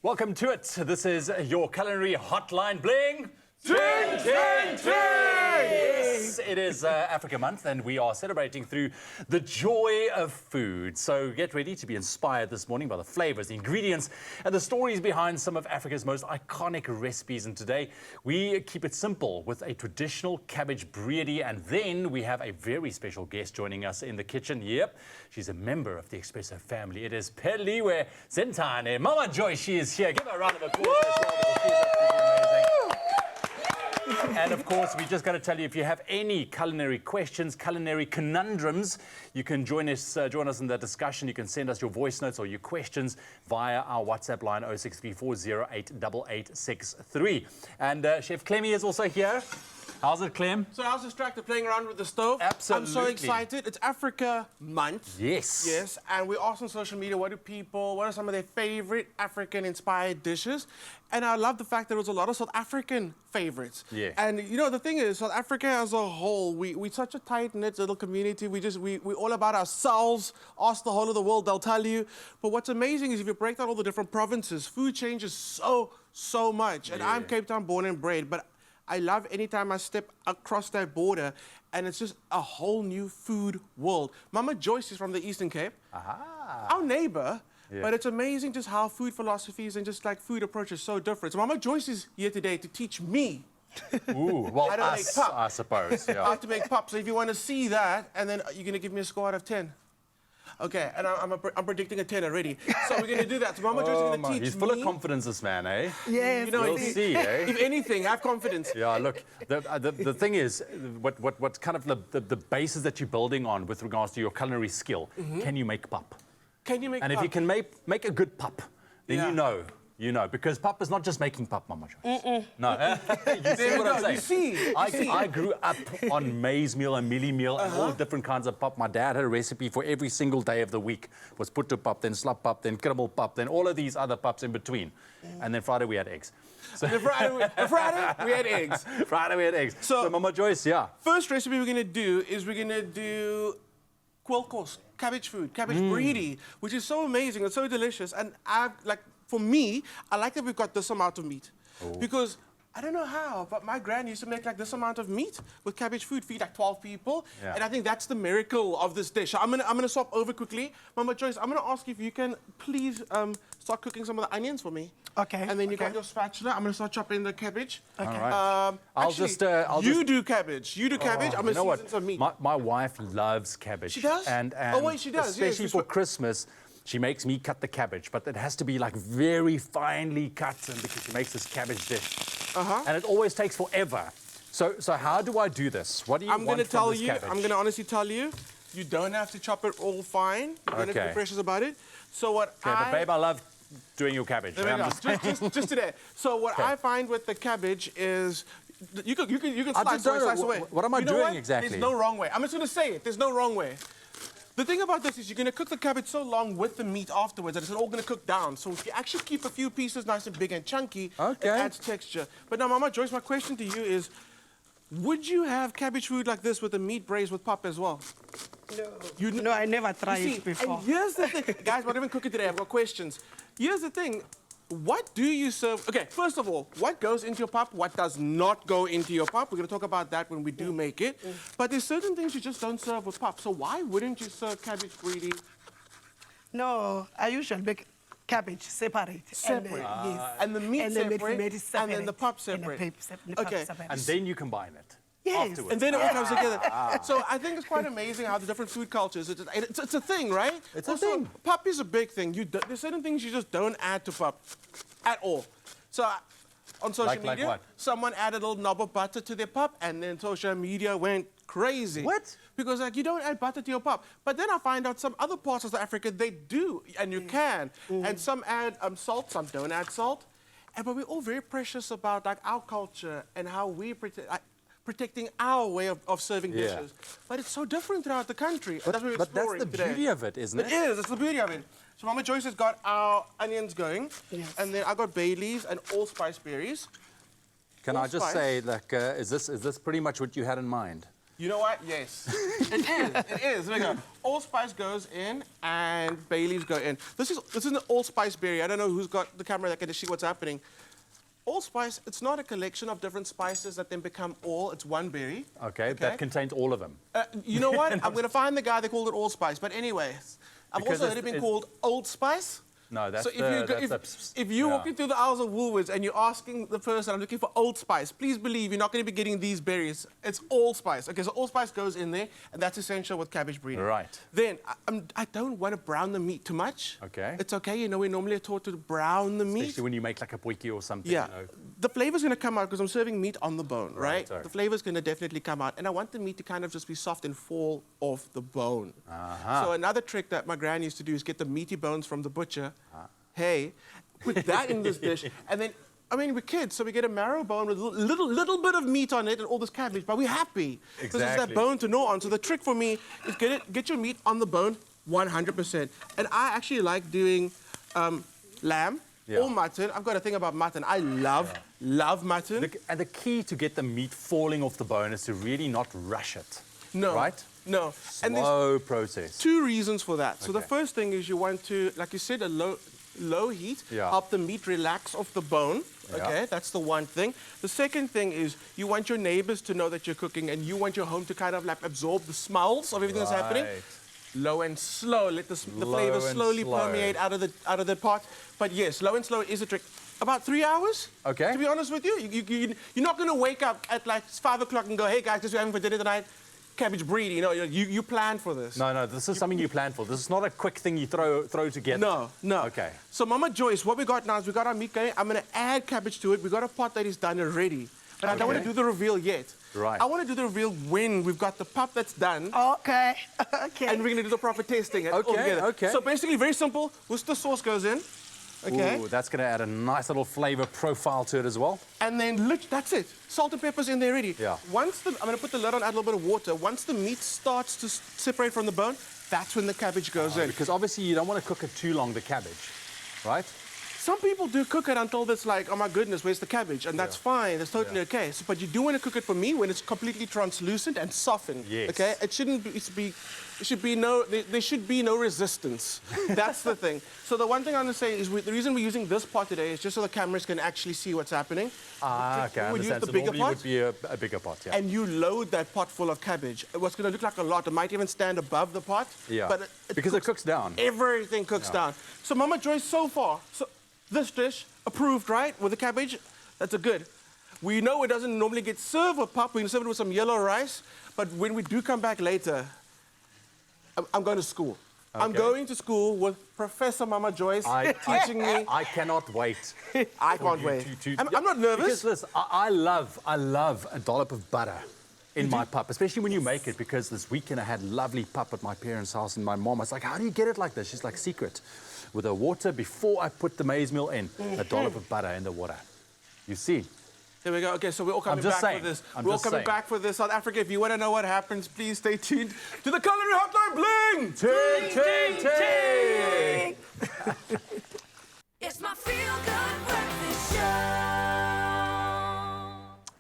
Welcome to it. This is your Culinary Hotline Bling. Ting, ting, ting! Yes, it is Africa Month, and we are celebrating through the joy of food. So get ready to be inspired this morning by the flavors, the ingredients, and the stories behind some of Africa's most iconic recipes. And today, we keep it simple with a traditional cabbage bready, and then we have a very special guest joining us in the kitchen. Yep, she's a member of the Expresso family. It is Peliwe Zentane. Mama Joyce, she is here. Give her a round of applause as well, because she is absolutely amazing. And of course, we just got to tell you, if you have any culinary questions, culinary conundrums, you can join us in the discussion. You can send us your voice notes or your questions via our WhatsApp line 0634088863. And Chef Clemmy is also here. How's it, Clem? So I was distracted playing around with the stove. Absolutely. I'm so excited. It's Africa Month. Yes. Yes, and we asked on social media, what are some of their favorite African-inspired dishes? And I love the fact that there was a lot of South African favorites. Yeah. And you know, the thing is, South Africa as a whole, we're such a tight-knit little community. We're all about ourselves. Ask the whole of the world, they'll tell you. But what's amazing is if you break down all the different provinces, food changes so much. And I'm Cape Town born and bred, but I love anytime I step across that border, and it's just a whole new food world. Mama Joyce is from the Eastern Cape, our neighbor, but it's amazing just how food philosophies and just like food approach is so different. So Mama Joyce is here today to teach me. Ooh, well, how to make pap. I suppose. Yeah. How to make pap. So if you want to see that, and then you're going to give me a score out of 10. Okay, and I'm predicting a 10 already. So we're going to do that. So Mama Joyce is going to teach me. He's full of confidence, this man, eh? Yes. You know, We'll see, eh? If anything, have confidence. Yeah, look, the thing is, what's kind of the basis that you're building on with regards to your culinary skill, can you make pap? Can you make pap? And if you can make a good pap, then you know, because pap is not just making pap, Mama Joyce. No, you see what I'm saying? You see. I grew up on maize meal and mealie meal and all different kinds of pap. My dad had a recipe for every single day of the week. Was put to pap, then slap pap, then kribbel pap, then all of these other paps in between. And then Friday we had eggs. So Friday we had eggs. Friday we had eggs. So Mama Joyce, yeah. First recipe we're going to do is we're going to do quilkos, cabbage food, cabbage breedy, which is so amazing. It's so delicious. And for me, I like that we've got this amount of meat. Because I don't know how, but my gran used to make like this amount of meat with cabbage food, feed like 12 people. Yeah. And I think that's the miracle of this dish. I'm gonna swap over quickly. Mama Joyce, I'm gonna ask you if you can please start cooking some of the onions for me. Okay. And then you got your spatula. I'm gonna start chopping the cabbage. Okay. All right. You do cabbage. You do cabbage. I'm gonna season some meat. My wife loves cabbage. She does? And oh wait, she does. Especially for Christmas. She makes me cut the cabbage, but it has to be like very finely cut, and because she makes this cabbage dish. And it always takes forever. So how do I do this? What do you want from this cabbage? I'm gonna honestly tell you, you don't have to chop it all fine. You don't have to be precious about it. So what but babe, I love doing your cabbage. There we go. Just today. So what I find with the cabbage is you can slice away. What am I doing exactly? There's no wrong way. I'm just gonna say it. There's no wrong way. The thing about this is you're going to cook the cabbage so long with the meat afterwards that it's all going to cook down. So if you actually keep a few pieces nice and big and chunky, it adds texture. But now, Mama Joyce, my question to you is, would you have cabbage food like this with a meat braised with pap as well? No. No, I never tried it before. And here's the thing. Guys, we're not even cooking today. I've got questions. Here's the thing. What do you serve? Okay, first of all, what goes into your pap? What does not go into your pap? We're going to talk about that when we do make it. But there's certain things you just don't serve with pap. So why wouldn't you serve cabbage breedy? No, I usually make cabbage separate. Separate. Yes. And the meat separate, and then the pap separate. Okay. And then you combine it. Yes. Afterwards. And then it all comes together. So I think it's quite amazing how the different food cultures, it's a thing, right? It's a thing. Pap is a big thing. There's certain things you just don't add to pap at all. So on social media, like what? Someone added a little knob of butter to their pap, and then social media went crazy. What? Because you don't add butter to your pap. But then I find out some other parts of South Africa, they do, and you can. And some add salt, some don't add salt. But we're all very precious about our culture and how we protecting our way of serving dishes. But it's so different throughout the country. But that's the beauty of it, isn't it? It is. It's the beauty of it. So Mama Joyce has got our onions going. Yes. And then I got bay leaves and allspice berries. Can I just say, like, is this pretty much what you had in mind? You know what? Yes. It is. It is. There we go. Allspice goes in and bay leaves go in. This is an allspice berry. I don't know who's got the camera that can see what's happening. Allspice, it's not a collection of different spices that then become all. It's one berry. Okay, that contains all of them. You know what? I'm going to find the guy that called it allspice. But anyway, I've Because also heard it being called Old Spice. No, that's So if you're walking through the aisles of Woolworths and you're asking the person, I'm looking for Old Spice, please believe you're not going to be getting these berries. It's allspice. Okay, so allspice goes in there, and that's essential with cabbage breeding. Right. Then, I don't want to brown the meat too much. Okay. It's okay, you know, we normally are taught to brown the meat. Especially when you make like a potjie or something. Yeah. You know. The flavor's going to come out because I'm serving meat on the bone, right? Right. The flavor's going to definitely come out. And I want the meat to kind of just be soft and fall off the bone. So another trick that my gran used to do is get the meaty bones from the butcher. Hey, put that in this dish. And then, I mean, we're kids, so we get a marrow bone with a little bit of meat on it and all this cabbage, but we're happy. Because there's that bone to gnaw on. So the trick for me is get your meat on the bone 100%. And I actually like doing lamb. Or mutton. I've got a thing about mutton. I love mutton. And the key to get the meat falling off the bone is to really not rush it. No. Right? No. Slow process. Two reasons for that. So the first thing is you want to, like you said, a low heat, help the meat relax off the bone. Okay, that's the one thing. The second thing is you want your neighbors to know that you're cooking and you want your home to kind of like absorb the smells of everything that's happening. Low and slow, let the flavor slowly permeate out of the pot. But yes, low and slow is a trick. About 3 hours. Okay. To be honest with you, you're not going to wake up at like 5 o'clock and go, hey guys, guess we're having for dinner tonight. Cabbage breed, you know, you planned for this. No, this is something you planned for. This is not a quick thing you throw together. No. Okay. So Mama Joyce, what we got now is we got our meat going. I'm going to add cabbage to it. We got a pot that is done already. But I don't want to do the reveal yet. Right. I want to do the reveal when we've got the pup that's done. Okay. Okay. And we're going to do the proper tasting all together. Okay. So basically, very simple. Worcester sauce goes in. Okay. Ooh, that's going to add a nice little flavor profile to it as well. And then that's it. Salt and pepper's in there already. Yeah. I'm going to put the lid on, add a little bit of water. Once the meat starts to separate from the bone, that's when the cabbage goes in. Because obviously you don't want to cook it too long, the cabbage, right? Some people do cook it until it's like, oh my goodness, where's the cabbage? And that's fine, that's totally okay. So, but you do want to cook it for me when it's completely translucent and softened. Yes. Okay? There should be no resistance. That's the thing. So the one thing I'm going to say is the reason we're using this pot today is just so the cameras can actually see what's happening. Okay, I understand. So normally would be a bigger pot, yeah. And you load that pot full of cabbage. What's going to look like a lot. It might even stand above the pot. Yeah, but because it cooks down. Everything cooks down. So Mama Joyce, so far, this dish, approved, right, with the cabbage, that's a good. We know it doesn't normally get served with pap. We can serve it with some yellow rice. But when we do come back later, I'm going to school. Okay. I'm going to school with Professor Mama Joyce teaching me. I cannot wait. I can't wait. I'm not nervous. Because listen, I love a dollop of butter in my pup, especially when you make it, because this weekend I had lovely pup at my parents' house and my mom was like, how do you get it like this? She's like, secret. With the water, before I put the maize meal in, a dollop of butter in the water. You see? There we go. Okay, so we're all coming back for this. We're all coming back for this. South Africa, if you want to know what happens, please stay tuned to the Culinary Hotline. Bling! Ting, ting, ting! It's my feel-good breakfast show.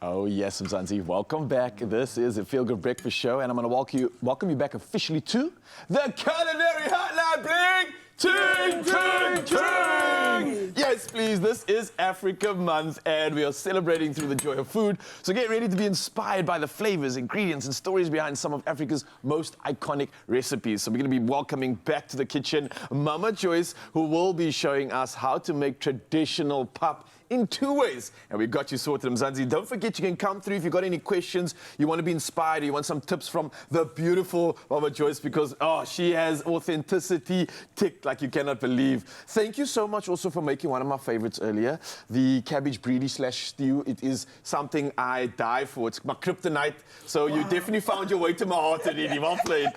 Oh, yes, Mzansi. Welcome back. This is a Feel Good Breakfast Show, and I'm going to welcome you back officially to the Culinary Hotline. Bling! Ting, ting, ting! Yes, please. This is Africa Month, and we are celebrating through the joy of food. So get ready to be inspired by the flavors, ingredients, and stories behind some of Africa's most iconic recipes. So we're going to be welcoming back to the kitchen Mama Joyce, who will be showing us how to make traditional pap in 2 ways. And we've got you sorted, Mzansi. Don't forget, you can come through if you've got any questions, you want to be inspired, or you want some tips from the beautiful Mama Joyce, because, she has authenticity ticked like you cannot believe. Thank you so much also for making one of my favorites earlier, the cabbage breedy / stew. It is something I die for. It's my kryptonite. So you definitely found your way to my heart, Edie. Well played.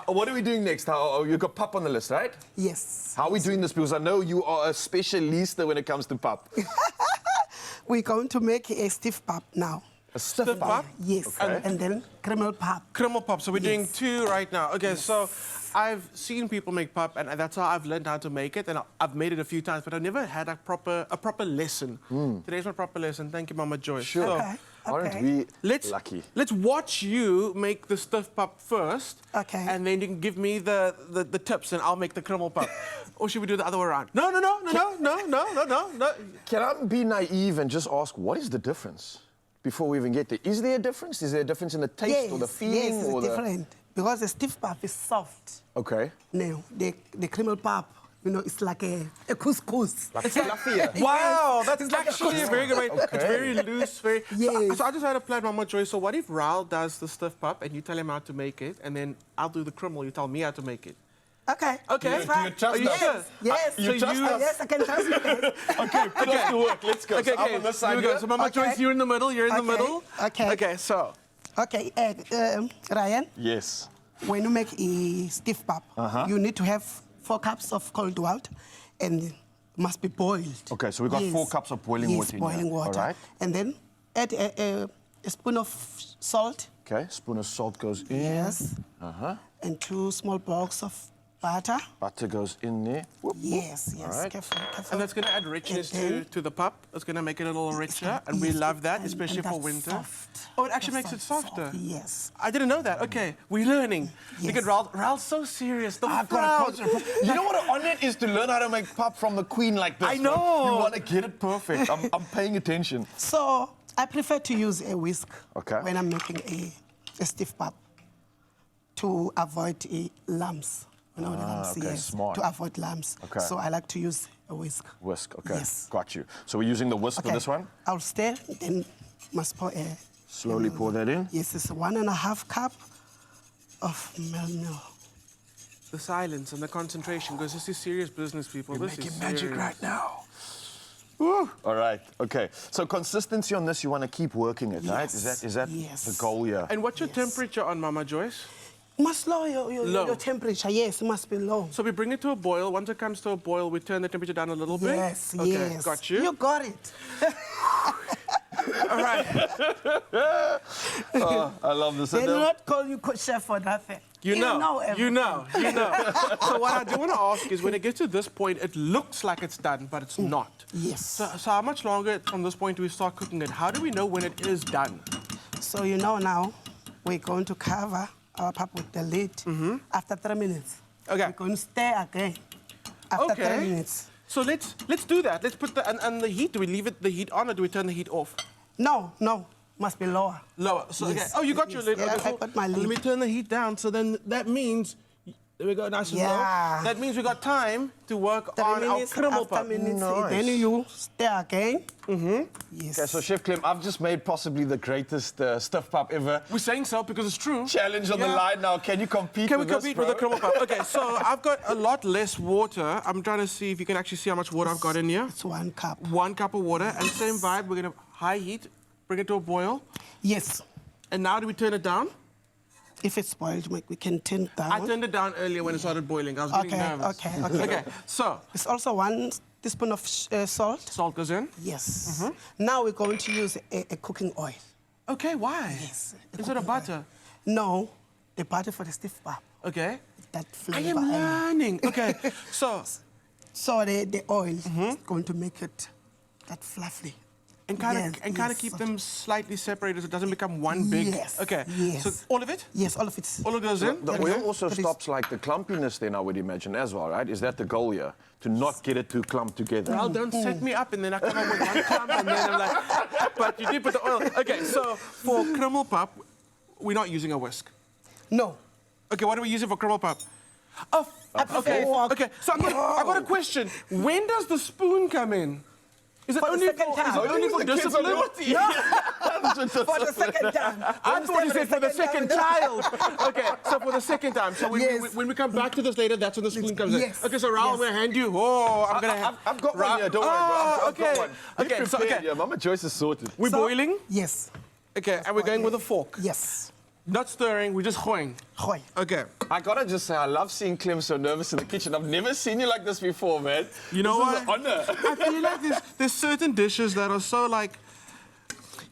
What are we doing next? You've got pap on the list, right? Yes. How are we doing this? Because I know you are a specialista when it comes to pap. We're going to make a stiff pap now. A stiff pap? Yes. Okay. And then crumble pap. Crumble pap. So we're doing 2 right now. Okay, so I've seen people make pap, and that's how I've learned how to make it. And I've made it a few times, but I've never had a proper lesson. Today's my proper lesson. Thank you, Mama Joyce. Sure. So, Aren't Okay. we Let's lucky? Let's watch you make the stiff pup first. Okay. And then you can give me the tips, and I'll make the criminal pup. Or should we do the other way around? No. Can I be naive and just ask, what is the difference? Before we even get there, is there a difference? Is there a difference in the taste or the feeling? Yes, it's or different. Because the stiff pap is soft. Okay. No, the criminal pap, it's like a couscous. Like fluffier. Wow, that's It's like a actually a very good way. It's very loose, very. Yes. So I just had a plan, Mama Joyce. So what if Raul does the stiff pup and you tell him how to make it, and then I'll do the criminal, you tell me how to make it? Okay. Okay. That's fine. trust Are you us? sure? Yes. You trust us? Yes, I can trust you guys. Okay, put us to work. Let's go. Okay, So I'm on this Here side we go. here. So Mama Okay. Joyce, you're in the middle. You're in the Okay. middle. Okay. Okay. So. Okay, Ryan, Yes. when you make a stiff pap, you need to have 4 cups of cold water and it must be boiled. Okay, so we've got 4 cups of boiling water in here. boiling water. All right. And then add a spoon of salt. Okay, spoon of salt goes in. Yes. And 2 small blocks of butter. Butter goes in there. Whoop, whoop. Yes, yes. All right. Careful. And that's going to add richness And then- to the pup. It's going to make it a little richer, and we Yes, love that, and especially for that's winter. soft. Oh, it actually That's makes it soft, softer. Yes. I didn't know that. Okay, we're learning. Look Yes. at Raul's so serious. The I've proud. got a You know what an honor it is to learn how to make pap from the queen like this? I man? know. You want to get it perfect. I'm paying attention. So I prefer to use a whisk Okay. when I'm making a stiff pap to avoid lumps. You know the lumps, okay, yes. smart. To avoid lumps. Okay. So I like to use a whisk. Whisk, okay. Yes. Got you. So we're using the whisk for this one? I'll stir, then must pour a... Slowly pour that in. Yes, it's 1.5 cup of milk. The silence and the concentration, because this is serious business, people. You're This is making magic serious. right now. Woo. All right, okay. So consistency on this, you want to keep working it, right? Is that Yes. the goal here? And what's your Yes. temperature on Mama Joyce? Must lower Low. your temperature, yes, it must be low. So we bring it to a boil. Once it comes to a boil, we turn the temperature down a little bit. Yes, Okay, yes. got you. You got it. All right. I love this. They do not call you chef for nothing. You know. everything. So what I do want to ask is, when it gets to this point, it looks like it's done, but it's not. Yes. So how much longer from this point do we start cooking it? How do we know when it is done? So you know now, we're going to cover our pap with the lid after 3 minutes. Okay. We're going to stir again after 3 minutes. So let's do that. Let's put and the heat. Do we leave the heat on, or do we turn the heat off? No, must be lower. Lower. So Yes. okay. Oh, you got your lid. Yeah, Okay, I so got my Let me lid. turn the heat down. So then that means. There we go, nice and low. Yeah. That means we got time to work 3 on our minutes, criminal after pap. minutes, Nice. then you stir again. Yes. Okay, so Chef Clem, I've just made possibly the greatest stuff pap ever. We're saying so because it's true. Challenge on the Yeah. line now. Can you compete Can we with this, compete with the bro? criminal pap? Okay, so I've got a lot less water. I'm trying to see if you can actually see how much water I've got in here. It's 1 cup. 1 cup of water, and same vibe. We're gonna high heat, bring it to a boil, Yes. and now do we turn it down? If it's boiled, we can turn it down. I turned it down earlier when it started boiling. I was getting Okay, nervous. okay, okay. Okay, so It's also 1 teaspoon of salt. salt goes in. Yes. Now we're going to use a cooking oil. Okay, why? Yes. a Instead of cooking oil. butter. No, the butter for the stiff pap. Okay. That I flavor. am learning. Okay, so So the oil is going to make it that fluffy. and kind of Yes, keep yes. them slightly separated so it doesn't become one big. Yes, Okay. yes. So all of it? Yes, all of it. All of it goes in. The Yeah, oil yeah. also But it's- stops like the clumpiness then, I would imagine, as well, right? Is that the goal here? To not get it too clumped together? Well, don't set me up and then I come up with one clump and then I'm like, but you did put the oil. Okay, so for criminal pap, we're not using a whisk. No. Okay, what are we using for criminal pap? Oh, okay. fork. Okay, so I got a question. When does the spoon come in? Is it For the only second for, is time. it only for the kids are discipline? naughty. For the second time. I thought you said for the second child. Okay, so for the second time. So Yes. when we come back to this later, that's when the spoon comes in. Yes. Okay, so Raul, I'm going to hand you. Oh, I'm going to have. I've got one here, don't worry, bro. I've okay. got one. Be Okay, so, prepared, okay. yeah, Mama Joyce is sorted. We're So- boiling. Yes. Okay, and we're going with a fork. Yes. Not stirring, we're just hoing. Gooi. Okay. I gotta just say, I love seeing Clem so nervous in the kitchen. I've never seen you like this before, man. You know this what? is an honor. I feel like there's certain dishes that are so like.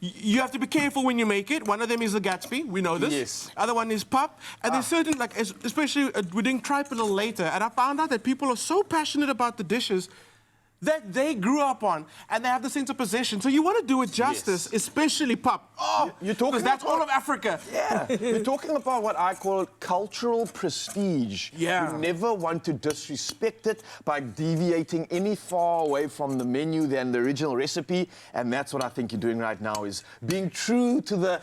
You have to be careful when you make it. One of them is the Gatsby. We know this. Yes. Other one is pap. And there's certain, like, especially we're doing tripe a little later. And I found out that people are so passionate about the dishes. that they grew up on, and they have the sense of possession. So you want to do it justice, especially pap. Oh, you're talking because that's about- all of Africa. Yeah, you're talking about what I call cultural prestige. Yeah. You never want to disrespect it by deviating any far away from the menu than the original recipe, and that's what I think you're doing right now, is being true to the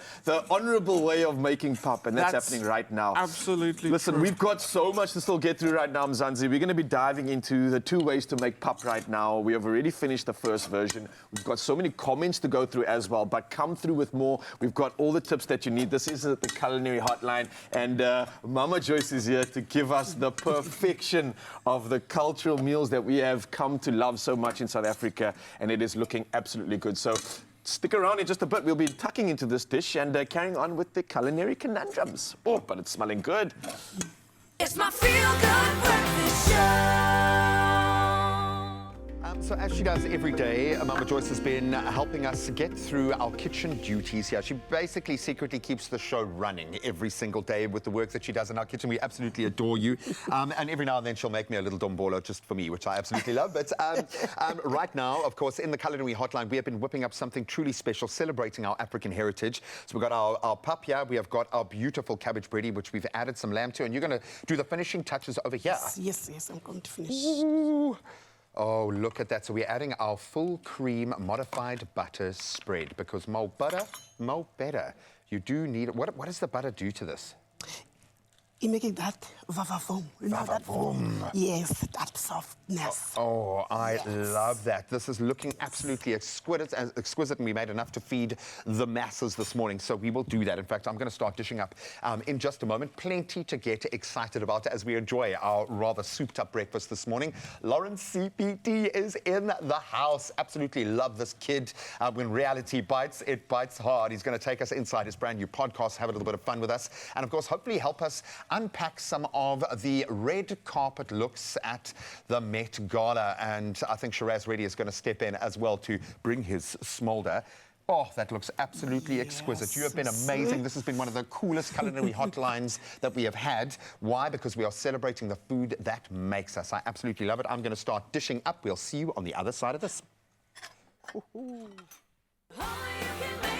honourable way of making pap, and that's happening right now. Absolutely. Listen, true. we've got so much to still get through right now, Mzansi. We're going to be diving into the 2 ways to make pap right now. We have already finished the first version. We've got so many comments to go through as well, but come through with more. We've got all the tips that you need. This is the Culinary Hotline, and Mama Joyce is here to give us the perfection of the cultural meals that we have come to love so much in South Africa, and it is looking absolutely good. So stick around in just a bit. We'll be tucking into this dish and carrying on with the culinary conundrums. Oh, but it's smelling good. It's my feel-good breakfast show. So as she does every day, Mama Joyce has been helping us get through our kitchen duties here. She basically secretly keeps the show running every single day with the work that she does in our kitchen. We absolutely adore you. And every now and then she'll make me a little dombolo just for me, which I absolutely love. But right now, of course, in the Culinary Hotline, we have been whipping up something truly special, celebrating our African heritage. So we've got our pap here. We have got our beautiful cabbage bready, which we've added some lamb to. And you're going to do the finishing touches over here. Yes, I'm going to finish. Ooh. Oh, look at that. So we're adding our full cream modified butter spread, because more butter, more better. You do need it. What does the butter do to this? You make it that vavavoom. You know that? Yes, that softness. Oh, I love that. This is looking absolutely exquisite, and we made enough to feed the masses this morning, so we will do that. In fact, I'm going to start dishing up in just a moment. Plenty to get excited about as we enjoy our rather souped-up breakfast this morning. Lawrence CPD is in the house. Absolutely love this kid. When reality bites, it bites hard. He's going to take us inside his brand new podcast, have a little bit of fun with us, and of course, hopefully help us unpack some of the red carpet looks at the Met Gala. And I think Shiraz Reddy is going to step in as well to bring his smolder. Oh, that looks absolutely exquisite. You have been amazing. This has been one of the coolest culinary hotlines that we have had. Why? Because we are celebrating the food that makes us. I absolutely love it. I'm going to start dishing up. We'll see you on the other side of this. Only you can make